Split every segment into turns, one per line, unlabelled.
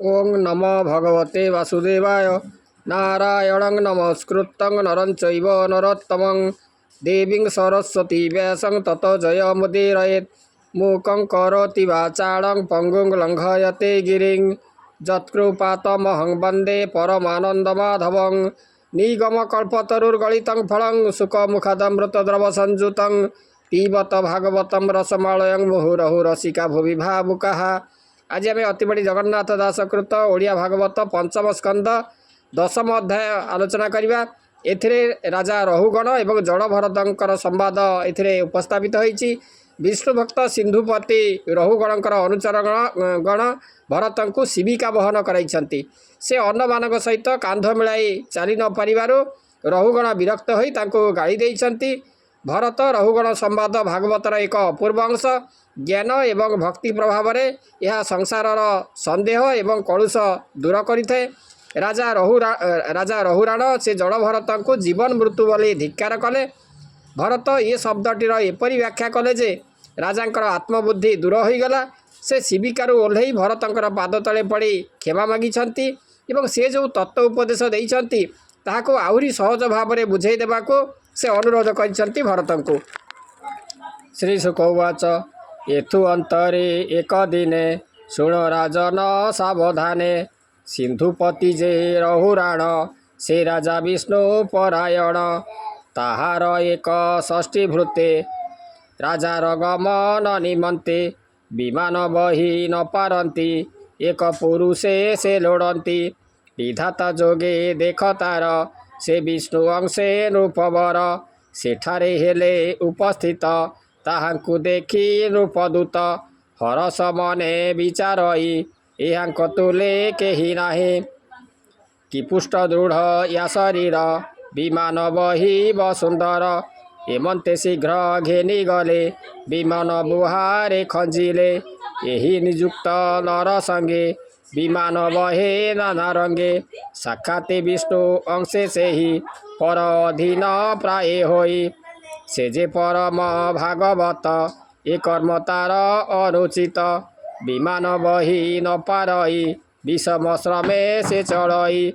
ओं नमो भगवते वासुदेवाय। नारायणं नमस्कृतं नरं चैव नरोत्तमं देवीं सरस्वती व्यासं ततो जयमुदीरयेत्। मूकं करोति वाचालं पङ्गुं लङ्घयते गिरिं यत्कृपातमहं वन्दे परमानन्दमाधवं। निगमकल्पतरुर्गलितं फलं सुखमुखदमृतद्रवसंयुतं पिबत भागवतं रसमालयं मुहुरहुरसिका भुवि भावुकाः। आज आम अतिबड़ी जगन्नाथ दासकृत ओडिया भागवत पंचम स्कंद दशम अध्याय आलोचना करवा। एथिरे राजा रहुगण एवं जड़भरतंकर संवाद एथिरे उपस्थापित होईछि। विष्णु भक्त सिंधुपति रहुगणकर अनुचर गण भरतंकु शिविका बहन कराइछन्ति। से अन्न मानक सहित कांध मिलाई चली न पारिबारु रहुगण विरक्त होई तांको गाड़ी देइछन्ति। भरत रहुगण संवाद भागवतर एक अपूर्व अंश। ज्ञान एवं भक्ति प्रभाव में यह संसारर संदेह एवं कलुष दूर करिथे। राजा रहुराण से जड़ भरत को जीवन मृत्यु बोली धिक्कार कले। भरत ये शब्दटीर एपरी व्याख्या कले जे राजांकर आत्मबुद्धि दूर हो गला। से शिविकारु ओह्लई भरतंकर पाद तले पड़ी क्षमा मागिछन्ति एवं से जो तत्व उपदेश देइछन्ति ताहाको आहुरी सहज भाव में बुझाई देबाको से अनुरोध करिछन्ति भरतंकु। श्री शुक उवाच एथु अंतरे एक दिने शुण राजन सावधाने सिंधुपति जे रहुराण से राजा विष्णु परायण ताहार एक षष्ठी भृते राजार गमन निमंते विमान बही न पारती एक पुरुषे से लोड़ती विधाता जोगे देख तार से विष्णु अंशे नृपवर सेठारे हेले उपस्थित ताहांकु देखी नृपदूत हरस मने विचारई एहांक तुले केही नाही कि पुष्ट दृढ़ या शरीर विमान बही वसुंदर एमंते शीघ्र घेनी गले विमान बुहारे खंजिले यही निजुक्त नर संगे विमान बहे नाना रंगे साक्षाते विष्णु अंशे से ही पर अधीन प्राय होई से जे परम भागवत ए कर्म तार अनुचित विमान बही न पारई विषम श्रमे से चढ़ई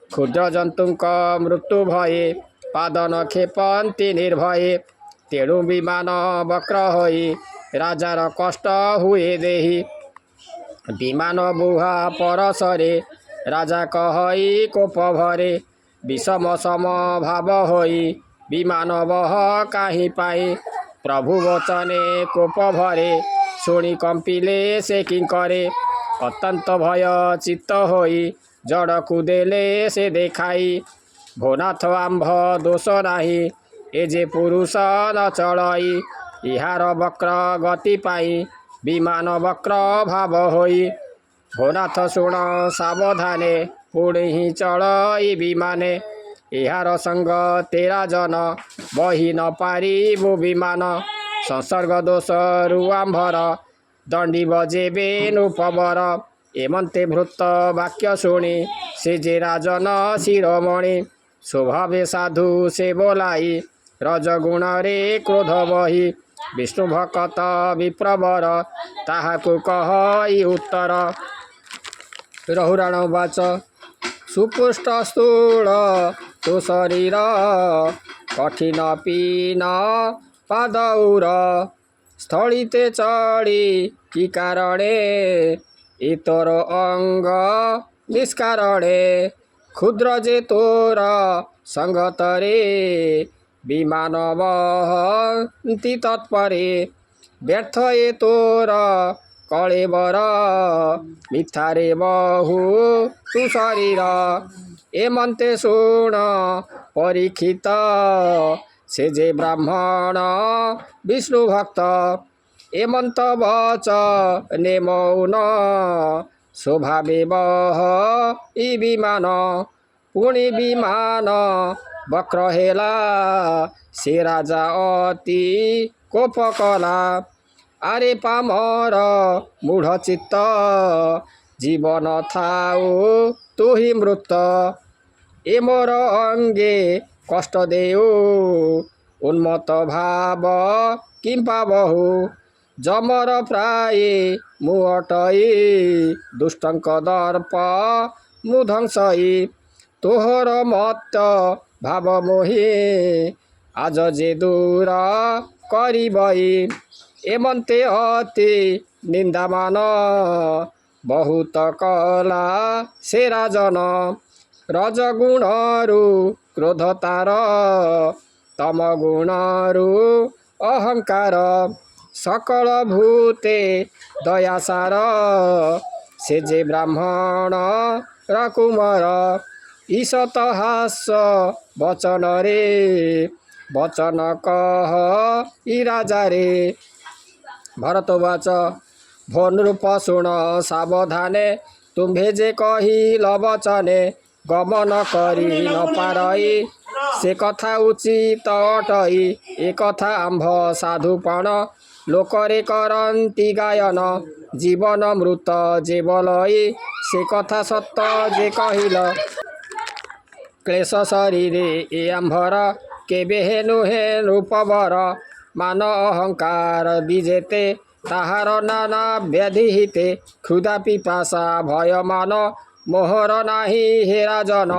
क्षुद्र जंतुक मृत्यु भये पादन खेपन्ति निर्भये तेणु विमान वक्र होई राजार कष्ट हुए देही विमान बुहा परसरे राजा कहई कोप भरे विषम सम भाव होई विमान बह काहि पाए प्रभु वचने कोप भरे शुणी कंपिले से किंकरे अत्यंत भय चित्त होई जड़ कुदेले से देखाई भोनाथ आंभ दोष नाही ए जे पुरुष न चढ़ई इहार वक्र गति पाई विमान वक्र भाव होई भोनाथ शुण सावधाने पुणे ही चढ़ई विमाने इहार संग तेरा जन बही न पारिबु विमान संसर्ग दोष रुआंभर दंडी बजेबे नृपवर एमंते भृत वाक्य शुणी से जे राजन शिरोमणि स्वभावे साधु से बोलाई रजगुण रे क्रोध बही विष्णु भक्त विप्रवर ताहाकु कहई उत्तर। रहुराण उवाच सुपुष्ट स्थूल तो शरीर कठिन पीन पादौर स्थलिते चढ़ी कि कारणे इतर अंग निष्कारणे क्षुद्र जे तोर संगतरे विमान बहन्ति तत्परे व्यर्थ ए तोर कलेबर मिथ्यारे बहु तु शरीर एमंते शुण परीक्षित से जे ब्राह्मण विष्णु भक्त एमंत वच ने मौन स्वभावे बह ई विमान पुणी विमान वक्र हेला से राजा अति कोप कला आरे पामर मूढ़ चित्त जीवन थाऊ तु ही मृत ए मोर अंगे कष्ट देऊ उन्मत्त भाव किं पाबहु जमर प्राय मु अटई दुष्टंक दर्प मु ध्वंसई तोहर मत भाव मोहि आज जे दूर करिबई एमन्ते अति निन्दामान बहुत कला से राजन रजगुणरू क्रोध तार तम गुणरू अहंकार सकल भूते दयासार से जे ब्राह्मण र कुमार ईशत हास वचन रे वचन कह ई राजा रे भरतवाच भो नृप शुण सावधाने तुम्भे जे कहिल वचने गमन करी न पारई से कथा उचित अटई ए कथा आम्भ साधुपण लोकरे करन्ति गायन जीवन मृत जे बलई से कथा सत्य जे कहिल क्लेश शरीरे ए आम्भर केबे नुहे नृपवर मान अहंकार विजेते ताहार नाना व्याधि हिते क्षुधा पिपासा भय मान मोहर नाही हे राजन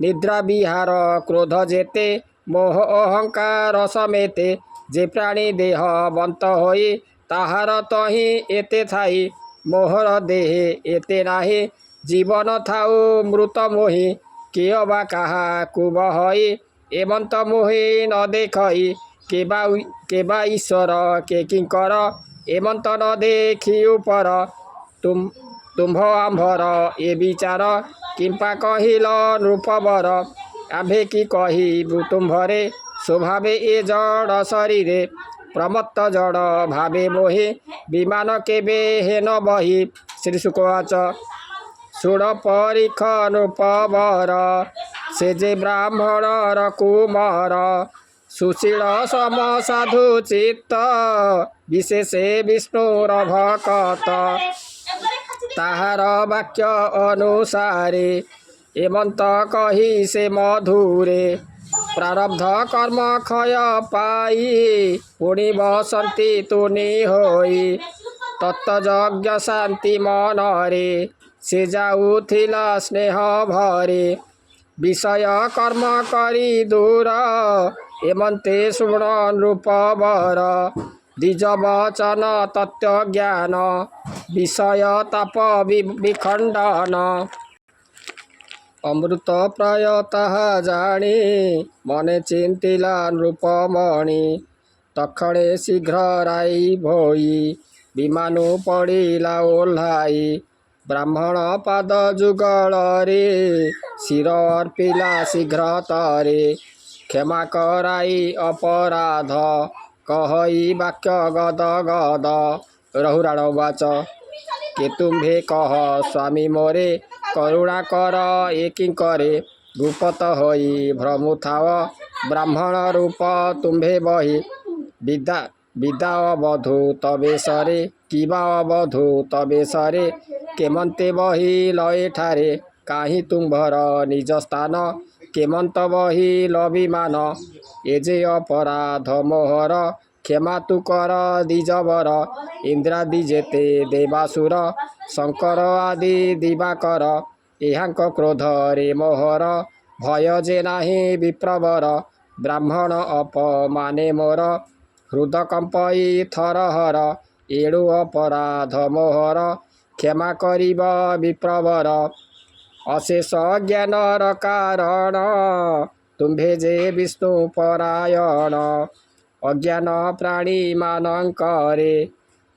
निद्रा विहार क्रोध जेते मोह अहंकार समेते जे प्राणी देह बंत होई ताहार तही एते थाई मोहर देहे एते नाही जीवन थाउ मृत मोहि किय बा काहा कुबहई एमंत मोहि न देखई केबा ईश्वर के किंकर एमंत न देखी ऊपर तुम्भ आम्भर ए विचार किंपा कहिल नृपवर आम्भे कि कहिबु तुम्भरे स्वभावे ए जड़ शरीरे प्रमत्त जड़ भावे मोहि विमान केबे हेन बही श्री शुकवाच शुण परीख नृपवर से जे ब्राह्मण र कुमार सुशील सम साधु चित्त विशेषे विष्णुर भक्त ताहार वाक्य अनुसारे एमंत कही से मधुरे प्रारब्ध कर्म क्षय पाई पुणी बसंती तुनि होई तत्तयज्ञ शांति मनरे से जाऊथिला स्नेह भरे विषय कर्म करी दूर एमंते शुण नृपवर द्विज वचन तत्व ज्ञान विषय ताप विखंडन अमृत प्राय ताहा जानी मने चिंतिला नृपमणि तक्षणे शीघ्र राई भोई विमानु पड़िला ओह्लाई ब्राह्मण पाद जुगल रे शिर अर्पिला शीघ्र तरे क्षमा कराई अपराध कहई वाक्य गद गद रहुराण वाच के तुम्भे कह स्वामी मोरे करुणा कर एकिं करे गुपत होई भ्रमु थाव ब्राह्मण रूप तुम्भे बही विदा अवधू तबे सरे किबा अवधू तबे सरे केमंते बही लय ठारे काहि तुम्भर निज स्थान केमंत बही लभिमान एजे अपराध मोहर क्षमा तु कर द्विजवर इंद्रादि जेते देवासुर शंकर आदि दिवाकर एहांक क्रोध रे मोहर भय जे नाही विप्रवर ब्राह्मण अपमाने मोर हृद कंपई थरहर एणु अपराध मोहर क्षमा करिब विप्रवर अशेष ज्ञानर कारण तुम्भे जे विष्णु परायण अज्ञान प्राणी मानंकरे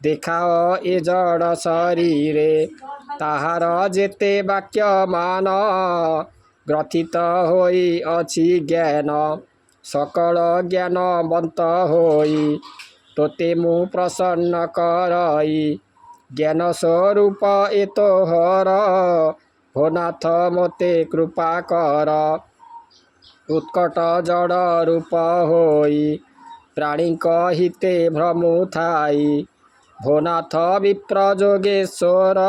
देखाओ ए जड़ शरीरे ताहार जेते वाक्य मान ग्रथित होई अछि ज्ञान सकल ज्ञानवंत होई तोते मु प्रसन्न करई ज्ञान स्वरूप एतो हर भोनाथ मोते कृपा कर उत्कट जड़ रूप होई प्राणी हिते भ्रमु थाई भोनाथ विप्र जोगेश्वर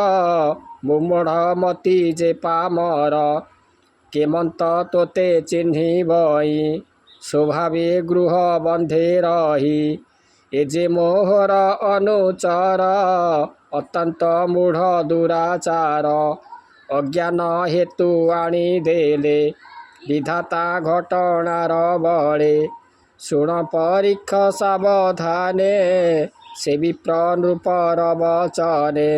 मुमूढ़ मती जे पामर केमंत तोते चिन्ही बई स्वभावे गृह बंधे रही ए जे मोहर अनुचर अत्यंत मूढ़ दुराचार अज्ञान हेतु आनी देले विधाता घटनार बळे शुण परीक्ष सावधाने से विप्र नृपर वचने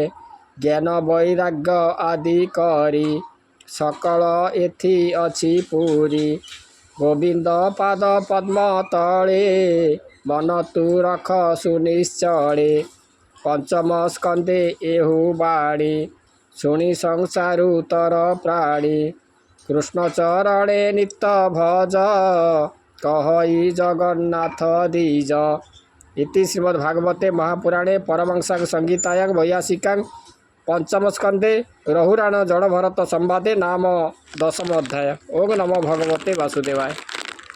ज्ञान वैराग्य आदि करी सकल एथि अछि पुरी गोविंद पाद पद्म तले मन तू रख सुनिश्चले पंचम स्कंदे एहु बाणी शुणी संसारु तर प्राणी कृष्ण चरणे नित्य भज कहई जगन्नाथ दीज। इति श्रीमद्भागवते महापुराणे परमहंस संहितायां वैयासिकां पंचम स्कंदे रहुराण जड़ भरत संवादे नाम 10 अध्याय। ओम नमो भगवते वासुदेवाय।